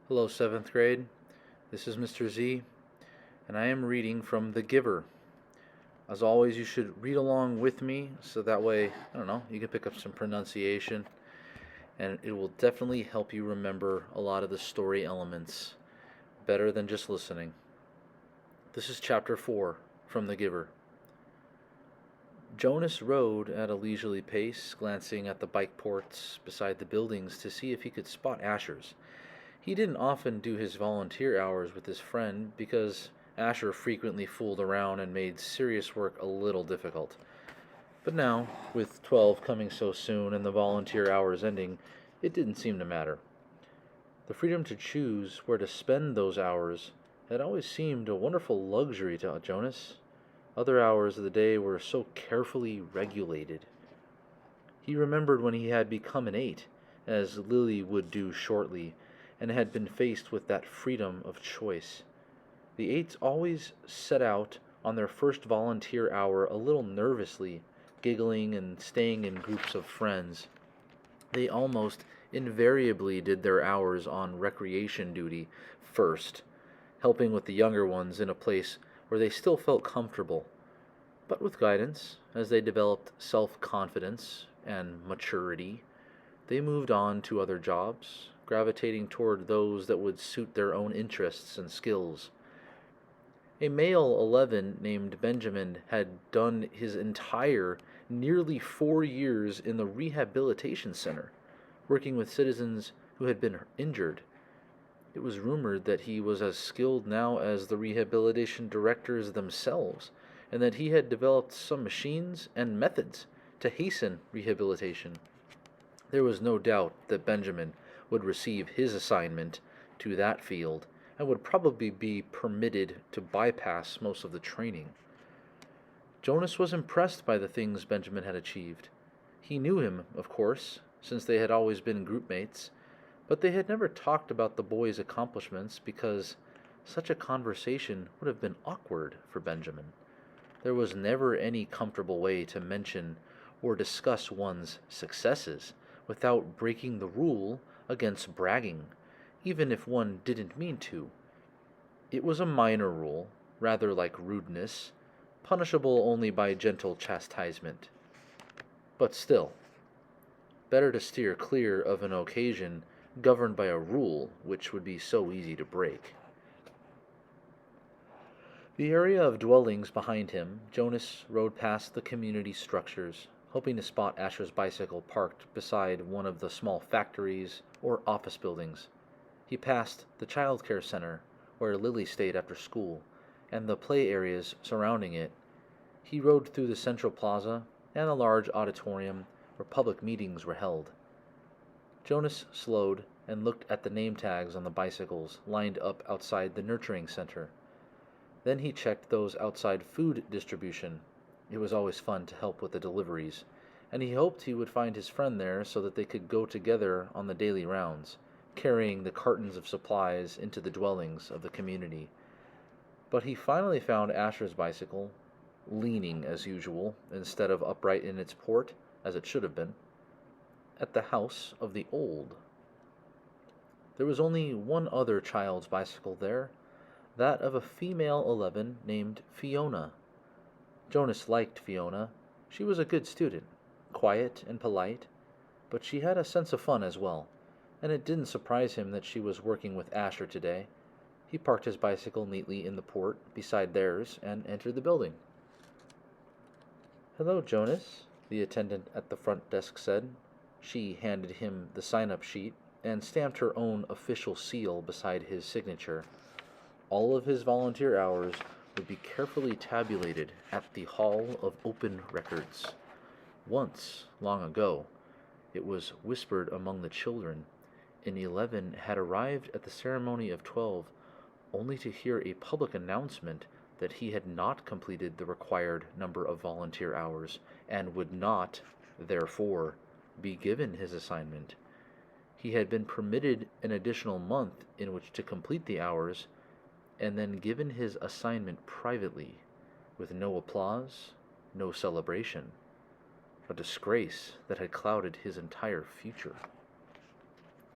Hello, 7th grade. This is Mr. Z, and I am reading from The Giver. As always, you should read along with me so that way, you can pick up some pronunciation, and it will definitely help you remember a lot of the story elements better than just listening. This is chapter 4 from The Giver. Jonas rode at a leisurely pace, glancing at the bike ports beside the buildings to see if he could spot Asher's. He didn't often do his volunteer hours with his friend because Asher frequently fooled around and made serious work a little difficult. But now, with 12 coming so soon and the volunteer hours ending, it didn't seem to matter. The freedom to choose where to spend those hours had always seemed a wonderful luxury to Jonas. Other hours of the day were so carefully regulated. He remembered when he had become an 8, as Lily would do shortly, and had been faced with that freedom of choice. The 8s always set out on their first volunteer hour a little nervously, giggling and staying in groups of friends. They almost invariably did their hours on recreation duty first, helping with the younger ones in a place where they still felt comfortable. But with guidance, as they developed self-confidence and maturity, they moved on to other jobs, gravitating toward those that would suit their own interests and skills. A male 11 named Benjamin had done his entire nearly 4 years in the rehabilitation center, working with citizens who had been injured. It was rumored that he was as skilled now as the rehabilitation directors themselves, and that he had developed some machines and methods to hasten rehabilitation. There was no doubt that Benjamin would receive his assignment to that field and would probably be permitted to bypass most of the training. Jonas was impressed by the things Benjamin had achieved. He knew him, of course, since they had always been group mates, but they had never talked about the boy's accomplishments because such a conversation would have been awkward for Benjamin. There was never any comfortable way to mention or discuss one's successes without breaking the rule against bragging, even if one didn't mean to. It was a minor rule, rather like rudeness, punishable only by gentle chastisement. But still, better to steer clear of an occasion governed by a rule which would be so easy to break. The area of dwellings behind him, Jonas rode past the community structures, hoping to spot Asher's bicycle parked beside one of the small factories or office buildings. He passed the child care center, where Lily stayed after school, and the play areas surrounding it. He rode through the central plaza and the large auditorium where public meetings were held. Jonas slowed and looked at the name tags on the bicycles lined up outside the nurturing center. Then he checked those outside food distribution. It was always fun to help with the deliveries, and he hoped he would find his friend there so that they could go together on the daily rounds, carrying the cartons of supplies into the dwellings of the community. But he finally found Asher's bicycle, leaning as usual, instead of upright in its port, as it should have been, at the house of the old. There was only one other child's bicycle there, that of a female 11 named Fiona. Jonas liked Fiona. She was a good student, quiet and polite, but she had a sense of fun as well, and it didn't surprise him that she was working with Asher today. He parked his bicycle neatly in the port beside theirs and entered the building. "Hello, Jonas," the attendant at the front desk said. She handed him the sign-up sheet and stamped her own official seal beside his signature. All of his volunteer hours would be carefully tabulated at the Hall of Open Records. Once, long ago, it was whispered among the children, an 11 had arrived at the ceremony of 12 only to hear a public announcement that he had not completed the required number of volunteer hours and would not, therefore, be given his assignment. He had been permitted an additional month in which to complete the hours and then given his assignment privately, with no applause, no celebration, a disgrace that had clouded his entire future.